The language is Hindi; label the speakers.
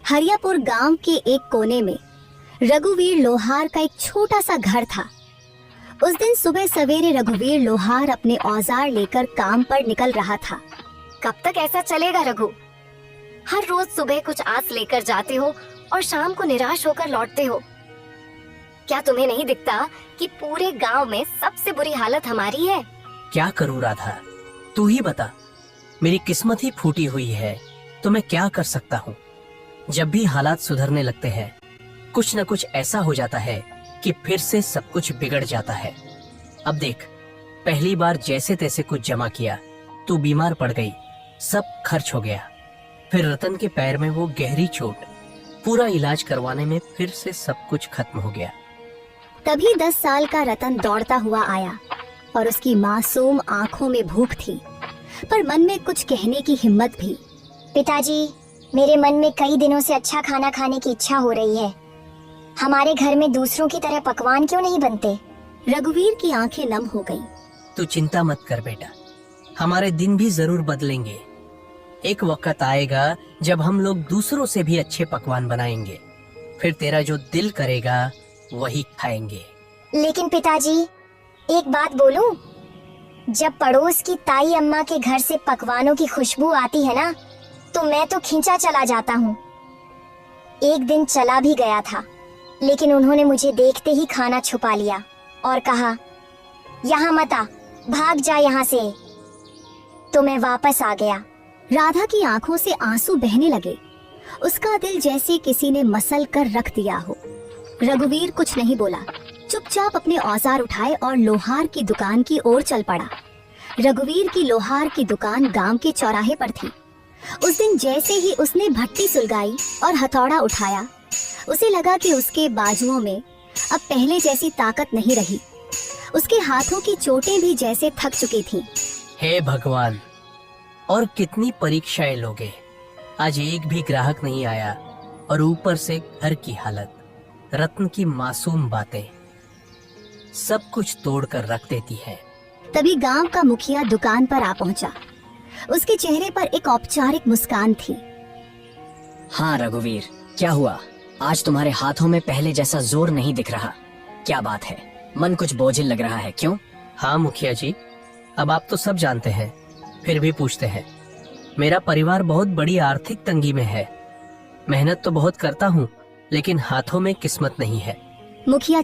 Speaker 1: हरियापुर गांव के एक कोने में रघुवीर लोहार का एक छोटा सा घर था। उस दिन सुबह सवेरे रघुवीर लोहार अपने औजार लेकर काम पर निकल रहा था।
Speaker 2: कब तक ऐसा चलेगा रघु? हर रोज सुबह कुछ आस लेकर जाते हो और शाम को निराश होकर लौटते हो। क्या तुम्हें नहीं दिखता कि पूरे गांव में सबसे बुरी हालत हमारी है?
Speaker 3: क्या करूं राधा, तू ही बता। मेरी किस्मत ही फूटी हुई है तो मैं क्या कर सकता हूँ। जब भी हालात सुधरने लगते हैं कुछ न कुछ ऐसा हो जाता है कि फिर से सब कुछ बिगड़ जाता है। अब देख, पहली बार जैसे तैसे कुछ जमा किया, तू बीमार पड़ गई, सब खर्च हो गया। फिर रतन के पैर में वो गहरी चोट, पूरा इलाज करवाने में फिर से सब कुछ खत्म हो गया।
Speaker 1: तभी 10 साल का रतन दौड़ता हुआ आया और उसकी मासूम आंखों में भूख थी, पर मन में कुछ कहने की हिम्मत भी।
Speaker 4: पिताजी, मेरे मन में कई दिनों से अच्छा खाना खाने की इच्छा हो रही है। हमारे घर में दूसरों की तरह पकवान क्यों नहीं बनते?
Speaker 1: रघुवीर की आंखें नम हो गईं।
Speaker 3: तू चिंता मत कर बेटा, हमारे दिन भी जरूर बदलेंगे। एक वक्त आएगा जब हम लोग दूसरों से भी अच्छे पकवान बनाएंगे। फिर तेरा जो दिल करेगा वही खाएंगे।
Speaker 4: लेकिन पिताजी, एक बात बोलूं? जब पड़ोस की ताई अम्मा के घर से पकवानों की खुशबू आती है ना, तो मैं तो खींचा चला जाता हूँ। एक दिन चला भी गया था, लेकिन उन्होंने मुझे देखते ही खाना छुपा लिया और कहा, यहाँ मत आ, भाग जा यहाँ से। तो मैं वापस आ गया।
Speaker 1: राधा की आंखों से आंसू बहने लगे। उसका दिल जैसे किसी ने मसल कर रख दिया हो। रघुवीर कुछ नहीं बोला, चुपचाप अपने औजार उठाए और लोहार की दुकान की ओर चल पड़ा। रघुवीर की लोहार की दुकान गांव के चौराहे पर थी। उस दिन जैसे ही उसने भट्टी सुलगाई और हथौड़ा उठाया, उसे लगा कि उसके बाजुओं में अब पहले जैसी ताकत नहीं रही। उसके हाथों की चोटें भी जैसे थक चुकी थीं।
Speaker 3: हे भगवान, और कितनी परीक्षाएं लोगे। आज एक भी ग्राहक नहीं आया और ऊपर से घर की हालत, रत्न की मासूम बातें सब कुछ तोड़ कर रख देती है।
Speaker 1: तभी गांव का मुखिया दुकान पर आ पहुंचा। उसके चेहरे पर एक औपचारिक मुस्कान थी।
Speaker 5: हाँ रघुवीर, क्या हुआ? आज तुम्हारे हाथों में पहले जैसा जोर नहीं दिख रहा। क्या बात है? मन कुछ बोझिल लग रहा है, क्यों?
Speaker 3: हाँ मुखिया जी, अब आप तो सब जानते हैं, फिर भी पूछते हैं। मेरा परिवार बहुत बड़ी आर्थिक तंगी में है। मेहनत तो बहुत करता हूँ, लेकिन हाथों में किस्मत नहीं है।
Speaker 1: मुखिया